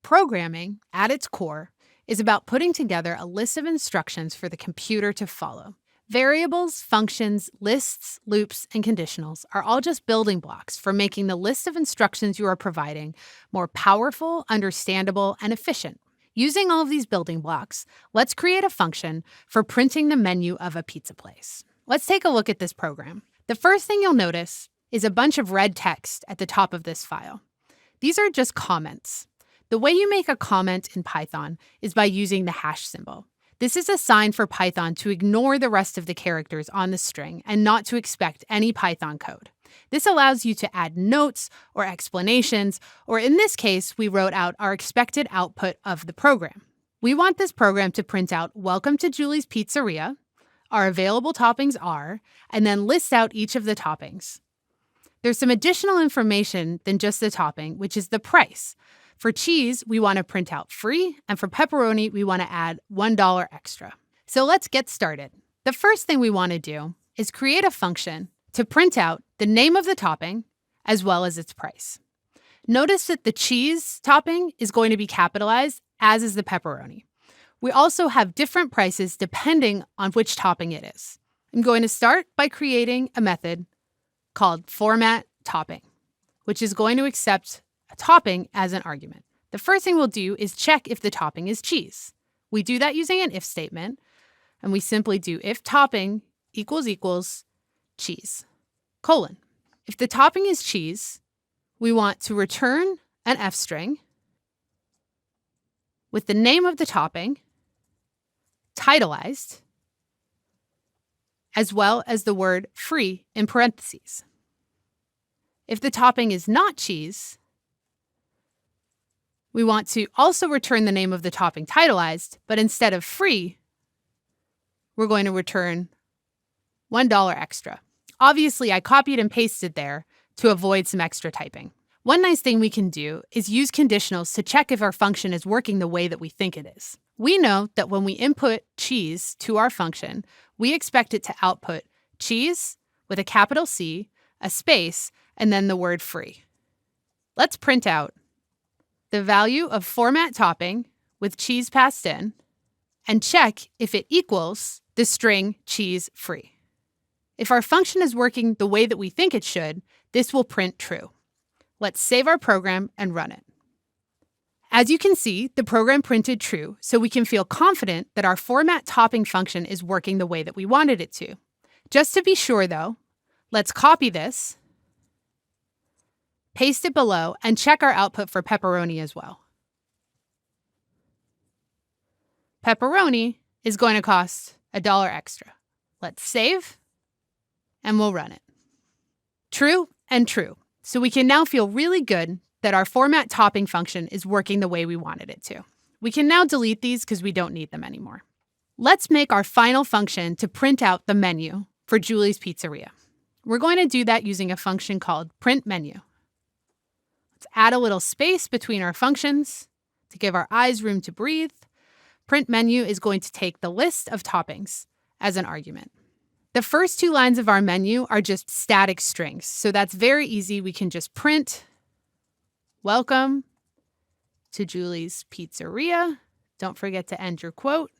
Programming, at its core, is about putting together a list of instructions for the computer to follow. Variables, functions, lists, loops, and conditionals are all just building blocks for making the list of instructions you are providing more powerful, understandable, and efficient. Using all of these building blocks, let's create a function for printing the menu of a pizza place. Let's take a look at this program. The first thing you'll notice is a bunch of red text at the top of this file. These are just comments. The way you make a comment in Python is by using the hash symbol. This is a sign for Python to ignore the rest of the characters on the string and not to expect any Python code. This allows you to add notes or explanations, or in this case, we wrote out our expected output of the program. We want this program to print out "Welcome to Julie's Pizzeria," our available toppings are, and then list out each of the toppings. There's some additional information than just the topping, which is the price. For cheese, we want to print out free, and for pepperoni, we want to add $1 extra. So let's get started. The first thing we want to do is create a function to print out the name of the topping as well as its price. Notice that the cheese topping is going to be capitalized, as is the pepperoni. We also have different prices depending on which topping it is. I'm going to start by creating a method called formatTopping, which is going to accept a topping as an argument. The first thing we'll do is check if the topping is cheese. We do that using an if statement, and we simply do if topping equals cheese, colon. If the topping is cheese, we want to return an F string with the name of the topping titleized, as well as the word free in parentheses. If the topping is not cheese, we want to also return the name of the topping titleized, but instead of free, we're going to return $1 extra. Obviously, I copied and pasted there to avoid some extra typing. One nice thing we can do is use conditionals to check if our function is working the way that we think it is. We know that when we input cheese to our function, we expect it to output cheese with a capital C, a space, and then the word free. Let's print out the value of formatTopping with cheese passed in and check if it equals the string cheese free. If our function is working the way that we think it should, this will print true. Let's save our program and run it. As you can see, the program printed true, so we can feel confident that our formatTopping function is working the way that we wanted it to. Just to be sure though, let's copy this, paste it below, and check our output for pepperoni as well. Pepperoni is going to cost $1 extra. Let's save, and we'll run it. True and true. So we can now feel really good that our formatTopping function is working the way we wanted it to. We can now delete these because we don't need them anymore. Let's make our final function to print out the menu for Julie's Pizzeria. We're going to do that using a function called printMenu. Let's add a little space between our functions to give our eyes room to breathe. printMenu is going to take the list of toppings as an argument. The first two lines of our menu are just static strings, so that's very easy. We can just print "Welcome to Julie's Pizzeria." Don't forget to end your quote.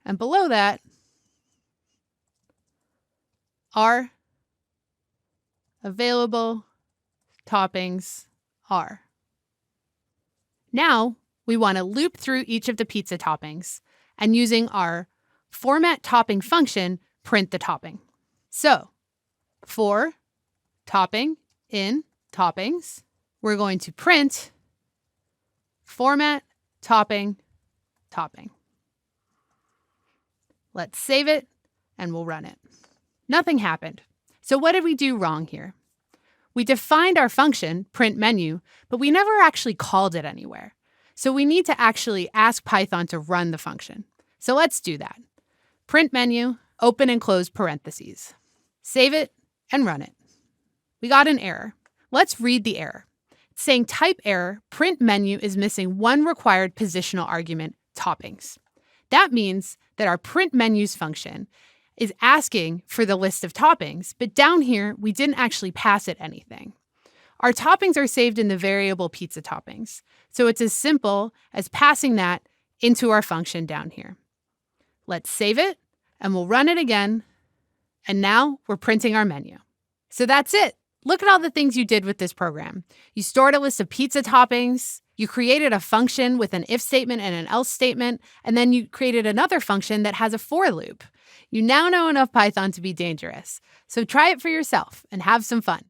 And below that, our available toppings are. Now, we want to loop through each of the pizza toppings and using our formatTopping function, print the topping. So, for topping in toppings, we're going to print formatTopping topping. Let's save it and we'll run it. Nothing happened. So what did we do wrong here? We defined our function, printMenu, but we never actually called it anywhere. So we need to actually ask Python to run the function. So let's do that. printMenu, open and close parentheses. Save it and run it. We got an error. Let's read the error. It's saying type error, printMenu is missing one required positional argument, toppings. That means that our printMenu's function is asking for the list of toppings, but down here, we didn't actually pass it anything. Our toppings are saved in the variable pizza toppings, so it's as simple as passing that into our function down here. Let's save it, and we'll run it again, and now we're printing our menu. So that's it. Look at all the things you did with this program. You stored a list of pizza toppings, you created a function with an if statement and an else statement, and then you created another function that has a for loop. You now know enough Python to be dangerous. So try it for yourself and have some fun.